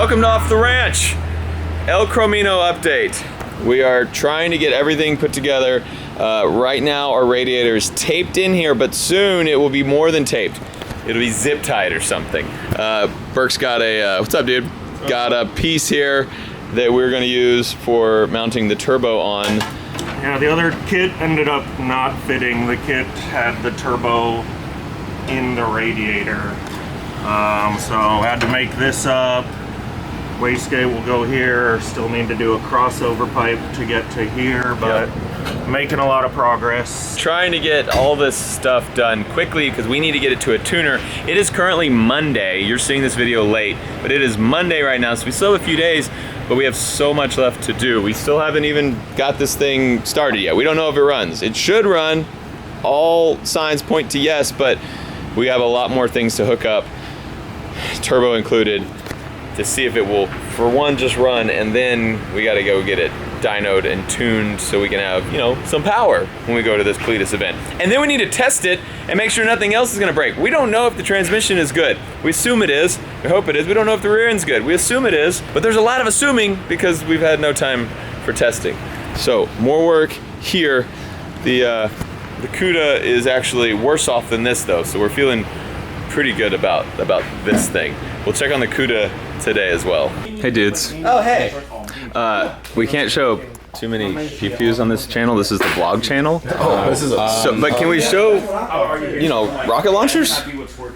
Welcome to Off the Ranch. El Cromino update. We are trying to get everything put together. Right now our radiator is taped in here, but soon it will be more than taped. It'll be zip tied or something. Burke's got a, what's up, dude? Got a piece here that we're gonna use for mounting the turbo on. Yeah, the other kit ended up not fitting. The kit had the turbo in the radiator. So had to make this up. Wastegate will go here. Still need to do a crossover pipe to get to here, but making a lot of progress. Trying to get all this stuff done quickly because we need to get it to a tuner. It is currently Monday. You're seeing this video late, but it is Monday right now, so we still have a few days, but we have so much left to do. We still haven't even got this thing started yet. We don't know if it runs. It should run. All signs point to yes, but we have a lot more things to hook up, turbo included, to see if it will, for one, just run, and then we gotta go get it dynoed and tuned so we can have, you know, some power when we go to this Cletus event. And then we need to test it and make sure nothing else is gonna break. We don't know if the transmission is good. We assume it is, we hope it is. We don't know if the rear end's good. We assume it is, but there's a lot of assuming because we've had no time for testing. So, more work here. The CUDA is actually worse off than this though, so we're feeling pretty good about this thing. We'll check on the CUDA today as well. Hey dudes. Oh hey. We can't show too many pew-pews on this channel. This is the vlog channel. This is but can we show, you know, rocket launchers?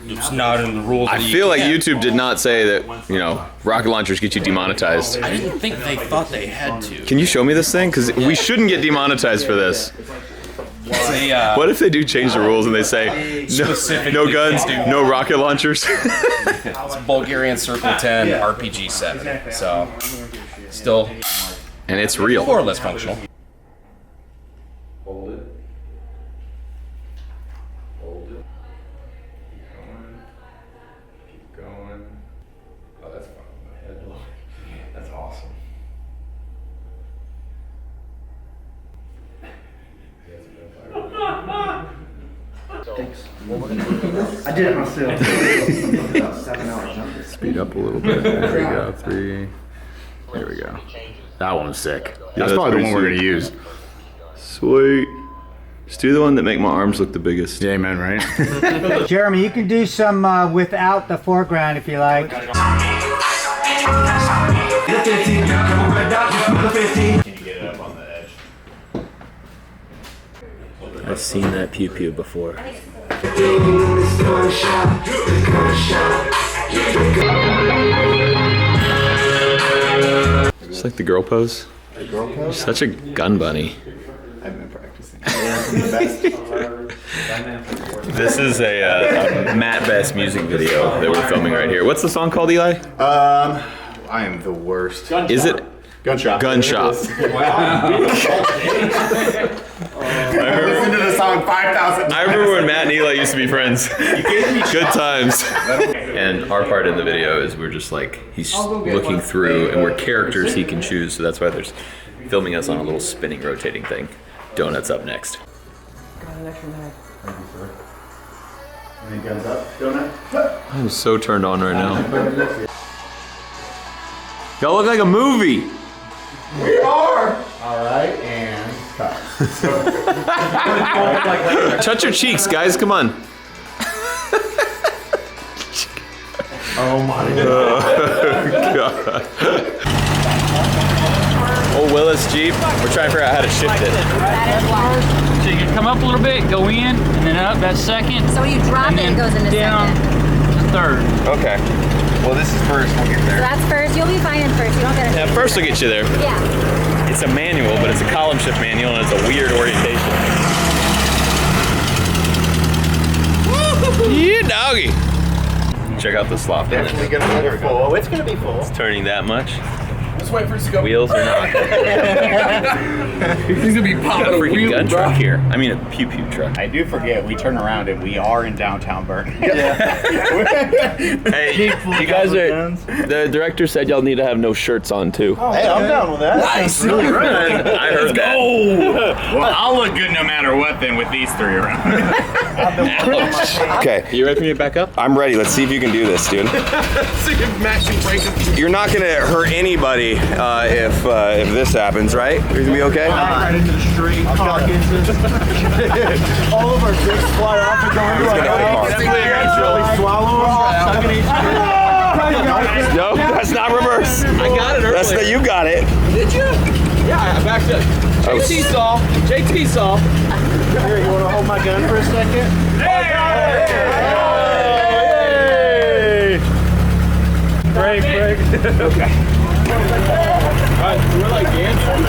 It's not in the rules. I feel like YouTube did not say that, you know, rocket launchers get you demonetized. I didn't think they thought they had to. Can you show me this thing? Because we shouldn't get demonetized for this. What if they do change the rules and they say no guns, no rocket launchers? It's Bulgarian Circle 10 RPG 7, so still, and it's real, more or less functional. Hold it. Hold it. Keep going. Oh, that's fun. My head. That's awesome. Thanks. I did it myself. About 7 hours. Speed up a little bit. There we go. 3. There we go. That one's sick. Yeah, That's probably the one we're pretty gonna use. Sweet. Just do the one that make my arms look the biggest. Yeah, man, right? Jeremy, you can do some without the foreground if you like. Can you get it up on the edge? I've seen that pew-pew before. Just like the girl pose. The girl pose? You're such a gun bunny. I've been practicing. This is a Matt Best music video that we're filming right here. What's the song called, Eli? I am the worst. Is it? Gunshot. Gunshot. I listened to the song 5,000 times. I remember when Matt and Eli used to be friends. Good times. And our part in the video is we're just like, he's looking through and we're characters he can choose, so that's why there's filming us on a little spinning, rotating thing. Donuts up next. Got an extra mag. Thank you, sir. Any guns up, donut? I'm so turned on right now. Y'all look like a movie. We are! Alright, and cut. Touch your cheeks, guys, come on. Oh my God. Old Willis Jeep, we're trying to figure out how to shift it. So you can come up a little bit, go in, and then up, that's second. So when you drop it, it goes into down second. to third. Okay. Well, this is first, we'll get So there. that's first. You'll be fine in first. You don't get Yeah, first will get you there. Yeah. It's a manual, but it's a column shift manual, and it's a weird orientation. Yeah, doggy. Check out the slop. Definitely gonna be full. It's gonna be full. It's turning that much. Let's wait for it to go. Wheels or not. He's gonna be A popping a freaking wheel, gun bro. truck here. I mean, a pew pew truck. I do forget, we turn around and we are in downtown Burton. Hey, you guys are. The director said y'all need to have no shirts on too. Hey, I'm down with that. Nice. Really good. I heard that. Well, I'll look good no matter what then with these three around. Okay, You ready for me to back up? I'm ready. Let's see if you can do this, dude. See if Matt can break it. You're not gonna hurt anybody if this happens, right? You're gonna be okay. Right into the street, car gets it. All of our dicks fly off and go into our mouth. Really swallow them. No, that's not reverse. I got it earlier. That's the, you got it. Did you? Yeah, I backed up. JT saw. JT saw. Here, you want to hold my gun for a second? Break. Okay. Alright, we're like dancing.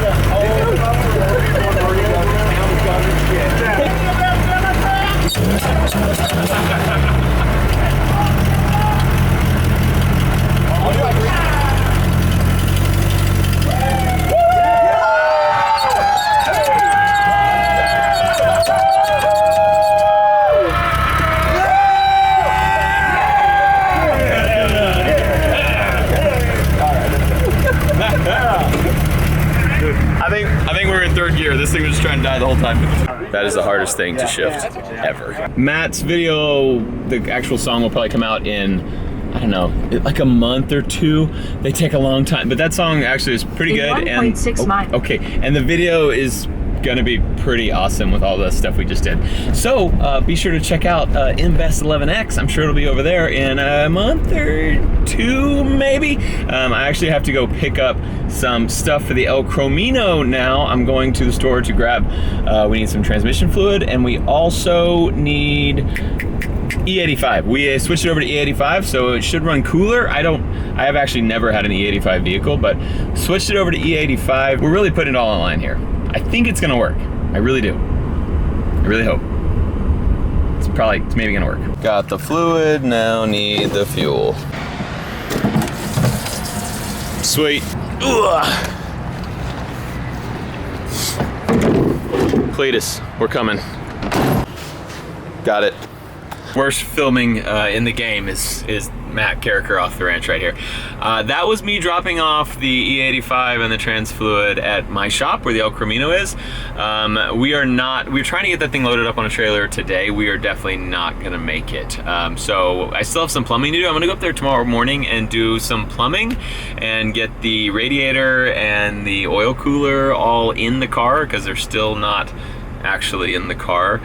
I think we're in third gear. This thing was just trying to die the whole time. That is the hardest thing to shift ever. Matt's video, the actual song will probably come out in, I don't know, like a month or two. They take a long time, but that song actually is pretty good. 1.6 miles. Okay, and the video is gonna be pretty awesome with all the stuff we just did. So be sure to check out Invest 11X. I'm sure it'll be over there in a month or two, maybe. I actually have to go pick up some stuff for the El Cromino now. I'm going to the store to grab, we need some transmission fluid, and we also need E85. We switched it over to E85, so it should run cooler. I have actually never had an E85 vehicle, but switched it over to E85. We're really putting it all online here. I think it's gonna work. I really do. I really hope. It's maybe gonna work. Got the fluid, now need the fuel. Sweet. Ugh. Cletus, we're coming. Got it. Worst filming in the game is Matt Carricker off the ranch right here. That was me dropping off the E85 and the trans fluid at my shop where the El Cromino is. We're trying to get that thing loaded up on a trailer today. We are definitely not gonna make it. So I still have some plumbing to do. I'm gonna go up there tomorrow morning and do some plumbing and get the radiator and the oil cooler all in the car because they're still not actually in the car.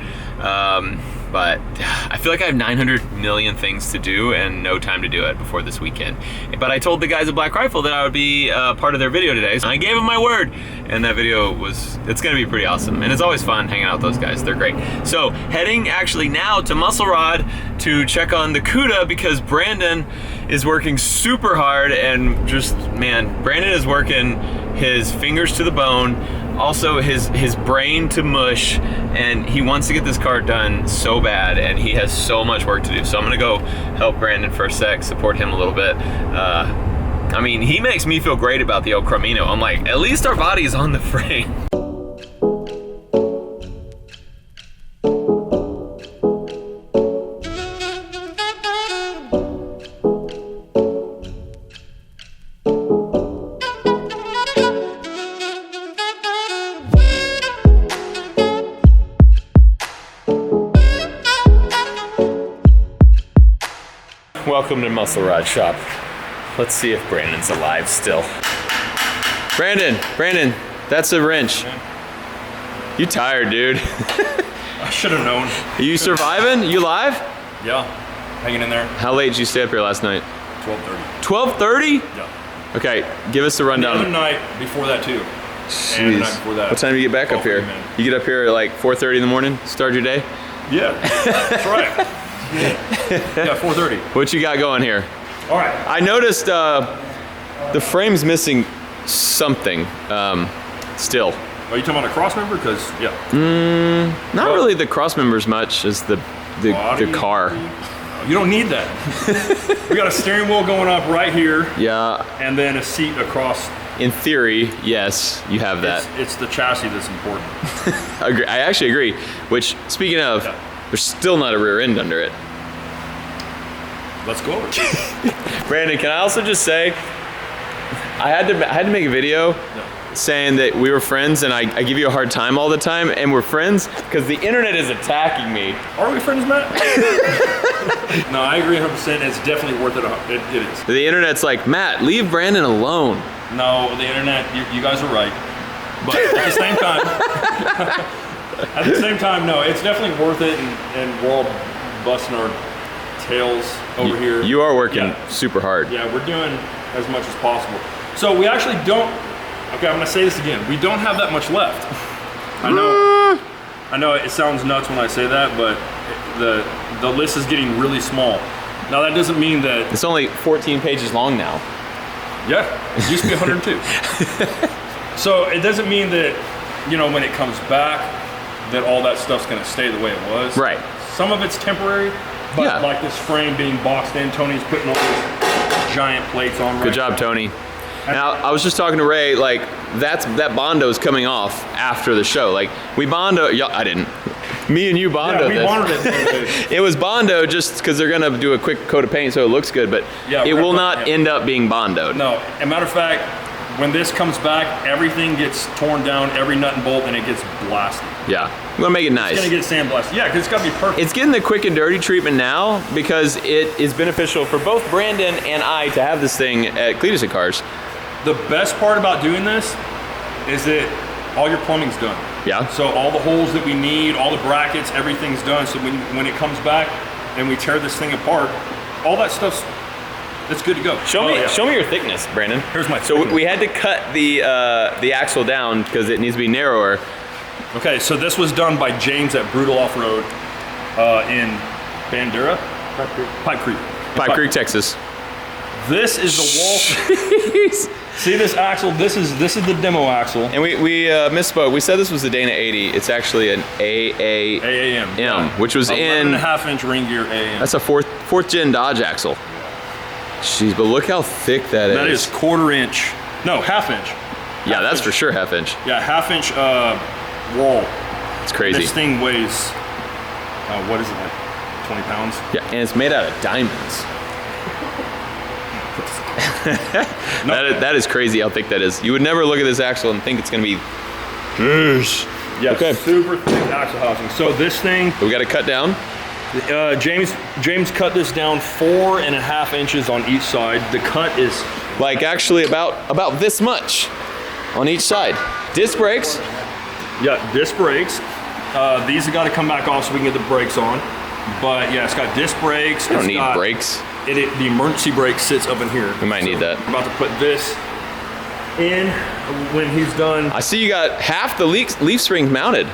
But I feel like I have 900 million things to do and no time to do it before this weekend. But I told the guys at Black Rifle that I would be part of their video today, so I gave them my word. And that video it's gonna be pretty awesome. And it's always fun hanging out with those guys, they're great. So heading actually now to Muscle Rod to check on the CUDA because Brandon is working super hard and just, man, Brandon is working his fingers to the bone, also his brain to mush, and he wants to get this car done so bad and he has so much work to do. So I'm gonna go help Brandon for a sec, support him a little bit. I mean, he makes me feel great about the El Cromino. I'm like, at least our body's on the frame. Welcome to Muscle Rod Shop. Let's see if Brandon's alive still. Brandon, that's a wrench. You tired, dude. I should have known. Are you surviving? You alive? Yeah, hanging in there. How late did you stay up here last night? 12:30. 12:30? Yeah. Okay, give us the rundown. The other night before that too. Jeez. And the night before that. What time do you get back up here? Man. You get up here at like 4:30 in the morning, start your day? Yeah, that's right. Yeah, 4:30. What you got going here? All right. I noticed the frame's missing something still. Are you talking about a cross member? Because, yeah. Not really the cross members much as the car. You don't need that. We got a steering wheel going up right here. Yeah. And then a seat across In theory, yes, you have that. It's the chassis that's important. I actually agree. Which, speaking of, there's still not a rear end under it. Let's go over it. Brandon, can I also just say, I had to make a video saying that we were friends and I give you a hard time all the time, and we're friends because the internet is attacking me. Are we friends, Matt? No, I agree 100%. It's definitely worth it. It is. The internet's like, Matt, leave Brandon alone. No, the internet, you guys are right. But at the same time, no, it's definitely worth it, and we're all busting our tails over here. You are working super hard. Yeah, we're doing as much as possible. So we actually don't, okay, I'm gonna say this again. We don't have that much left. I know it sounds nuts when I say that, but the list is getting really small. Now that doesn't mean that... It's only 14 pages long now. Yeah, it used to be 102. So it doesn't mean that, you know, when it comes back, that all that stuff's gonna stay the way it was. Right. Some of it's temporary, but like this frame being boxed in, Tony's putting all these giant plates on. Good job, Tony. Now, I was just talking to Ray, like, that Bondo's coming off after the show. Like, we Bondo, I didn't. Me and you Bondo we bonded it. It was Bondo just because they're gonna do a quick coat of paint so it looks good, but it will not end up being Bondoed. No, as a matter of fact, when this comes back, everything gets torn down, every nut and bolt, and it gets blasted. Yeah, I'm gonna make it nice. It's gonna get sandblasted. Yeah, because it's gotta be perfect. It's getting the quick and dirty treatment now because it is beneficial for both Brandon and I to have this thing at Cletus and Cars. The best part about doing this is that all your plumbing's done. Yeah. So all the holes that we need, all the brackets, everything's done. So when it comes back and we tear this thing apart, all that stuff's, it's good to go. Show me your thickness, Brandon. Here's my thickness. So we had to cut the axle down because it needs to be narrower. Okay, so this was done by James at Brutal Off-Road in Bandura? Pipe Creek, Texas. This is the wall. See this axle? This is the demo axle. And we misspoke. We said this was the Dana 80. It's actually an AAM, which was 11.5-inch ring gear AAM. That's a fourth gen Dodge axle. Jeez, but look how thick that is. That is quarter-inch. No, half-inch. Yeah, that's for sure half-inch. Yeah, half-inch wall. It's crazy. This thing weighs, what is it, like 20 pounds? Yeah, and it's made out of diamonds. That is crazy how thick that is. You would never look at this axle and think it's going to be... Yeah, okay. Super thick axle housing. So this thing... We got to cut down? James cut this down 4.5 inches on each side. The cut is... Like actually about this much on each side. Disc brakes? Yeah, disc brakes. These have got to come back off so we can get the brakes on. But yeah, it's got disc brakes. I don't need brakes. The emergency brake sits up in here. We might need that. I'm about to put this in when he's done. I see you got half the leaf spring mounted.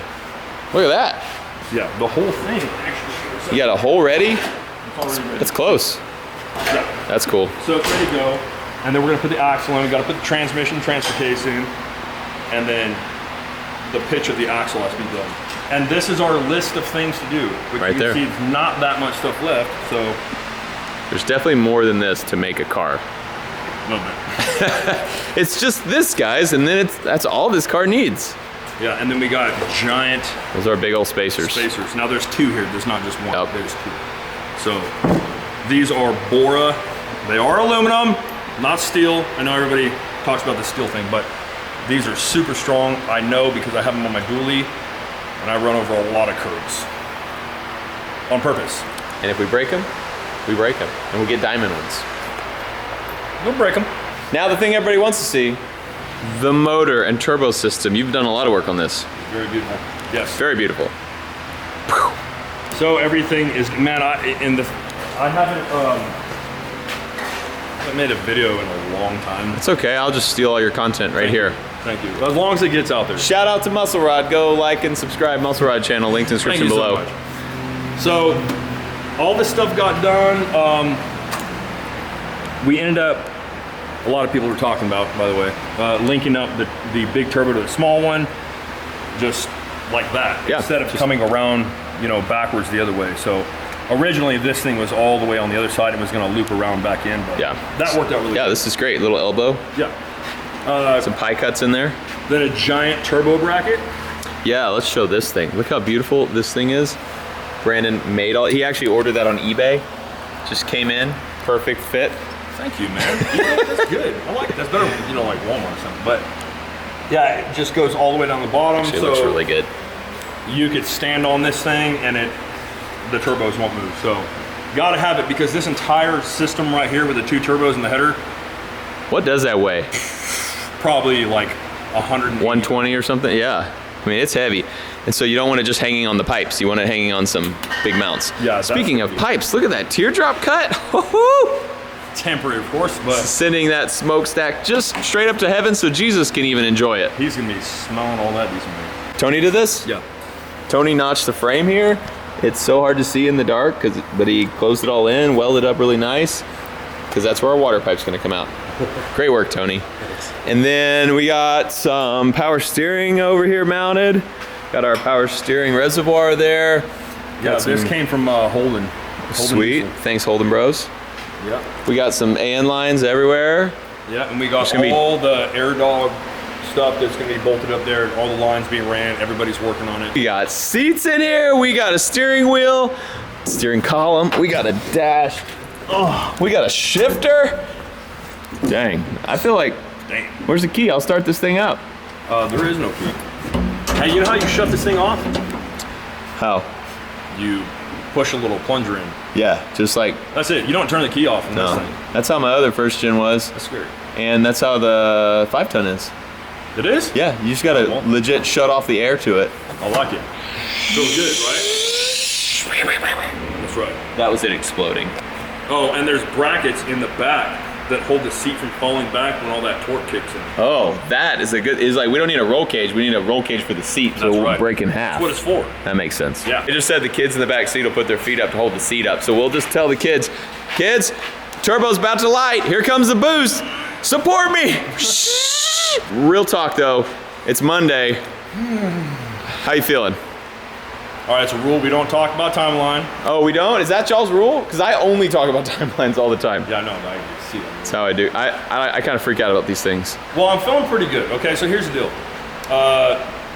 Look at that. Yeah, the whole thing actually. You got a hole ready? That's close. Yeah. That's cool. So it's ready to go. And then we're gonna put the axle in. We gotta put the transmission transfer case in. And then the pitch of the axle has to be done. And this is our list of things to do. Right there. You can see not that much stuff left, so. There's definitely more than this to make a car. No, man. It's just this, guys, and then that's all this car needs. Yeah, and then we got giant. Those are big old spacers. Now there's two here. There's not just one. There's two. So these are Bora. They are aluminum, not steel. I know everybody talks about the steel thing, but these are super strong. I know because I have them on my dually, and I run over a lot of curbs on purpose. And if we break them, we break them, and we get diamond ones. We'll break them. Now the thing everybody wants to see, the motor and turbo system. You've done a lot of work on this. Very beautiful. Yes. Very beautiful. So everything is, man, I haven't made a video in a long time. It's okay, I'll just steal all your content right here. Thank you. As long as it gets out there. Shout out to Muscle Rod. Go like and subscribe Muscle Rod channel, linked in the description below. So all this stuff got done. We ended up, a lot of people were talking about, by the way, linking up the big turbo to the small one, just like that, instead of coming around, you know, backwards the other way. So originally this thing was all the way on the other side and was going to loop around back in, but that worked out really good. This is great. Little elbow. Yeah. Some pie cuts in there. Then a giant turbo bracket. Yeah, let's show this thing. Look how beautiful this thing is. Brandon made all, he actually ordered that on eBay. Just came in, perfect fit. Thank you, man. That's good. I like it. That's better than, like Walmart or something. But yeah, it just goes all the way down the bottom. Actually, so it looks really good. You could stand on this thing and the turbos won't move. So gotta have it because this entire system right here with the 2 turbos and the header. What does that weigh? Probably like 120 or something. Yeah. I mean, it's heavy. And so you don't want it just hanging on the pipes. You want it hanging on some big mounts. Yeah. Speaking of pipes, look at that teardrop cut. Temporary, of course, but sending that smokestack just straight up to heaven so Jesus can even enjoy it. He's gonna be smelling all that decent. Tony did this? Yeah. Tony notched the frame here. It's so hard to see in the dark, but he closed it all in, welded up really nice, because that's where our water pipe's gonna come out. Great work, Tony. And then we got some power steering over here mounted. Got our power steering reservoir there. Yeah, this came from Holden. Sweet, thanks Holden Bros. Yeah. We got some AN lines everywhere. Yeah, and we got all the air dog stuff that's gonna be bolted up there, all the lines being ran, everybody's working on it. We got seats in here, we got a steering wheel, steering column, we got a dash, we got a shifter. Dang, I feel like, where's the key? I'll start this thing up. There is no key. Hey, you know how you shut this thing off? How? You push a little plunger in. Yeah, just like. That's it, you don't turn the key off in this thing. That's how my other first gen was. That's scary. And that's how the 5-ton is. It is? Yeah, you just gotta legit shut off the air to it. I like it. Feels good, right? That's right. That was it exploding. Oh, and there's brackets in the back that hold the seat from falling back when all that torque kicks in. Oh, that is is like, we don't need a roll cage, we need a roll cage for the seat, so it won't break in half. That's what it's for. That makes sense. Yeah. It just said the kids in the back seat will put their feet up to hold the seat up, so we'll just tell the kids, turbo's about to light, here comes the boost, support me! Real talk though, it's Monday. How you feeling? All right, it's a rule, we don't talk about timeline. Oh, we don't? Is that y'all's rule? Because I only talk about timelines all the time. Yeah, I know, I can see that. That's how I do. I kind of freak out about these things. Well, I'm feeling pretty good. Okay, so here's the deal.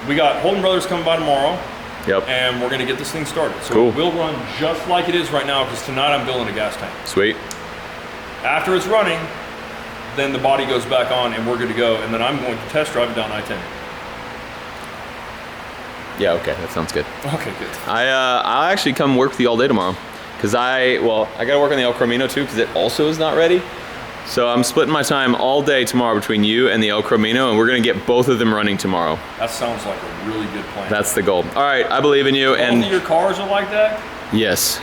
We got Holden Brothers coming by tomorrow. Yep. And we're gonna get this thing started. So cool. It will run just like it is right now, because tonight I'm building a gas tank. Sweet. After it's running, then the body goes back on and we're good to go, and then I'm going to test drive it down I-10. Yeah, okay, that sounds good. Okay, good. I'll actually come work with you all day tomorrow. Because I gotta work on the El Camino too, because it also is not ready. So I'm splitting my time all day tomorrow between you and the El Camino, and we're gonna get both of them running tomorrow. That sounds like a really good plan. That's the goal. All right, I believe in you. Both of your cars are like that? Yes.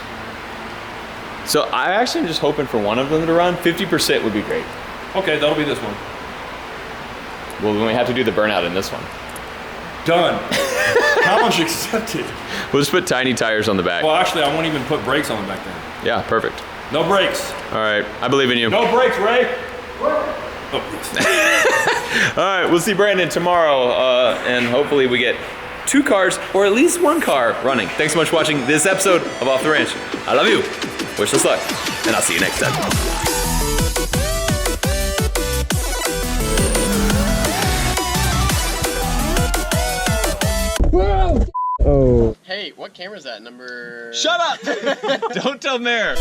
So I actually am just hoping for one of them to run. 50% would be great. Okay, that'll be this one. Well, then we have to do the burnout in this one. Done. Challenge accepted. We'll just put tiny tires on the back. Well, actually, I won't even put brakes on the back then. Yeah, perfect. No brakes. All right, I believe in you. No brakes, Ray. All right, we'll see Brandon tomorrow, and hopefully we get 2 cars, or at least 1 car running. Thanks so much for watching this episode of Off the Ranch. I love you. Wish us luck, and I'll see you next time. Oh. Hey, what camera is that? Number... Shut up! Don't tell Mayor.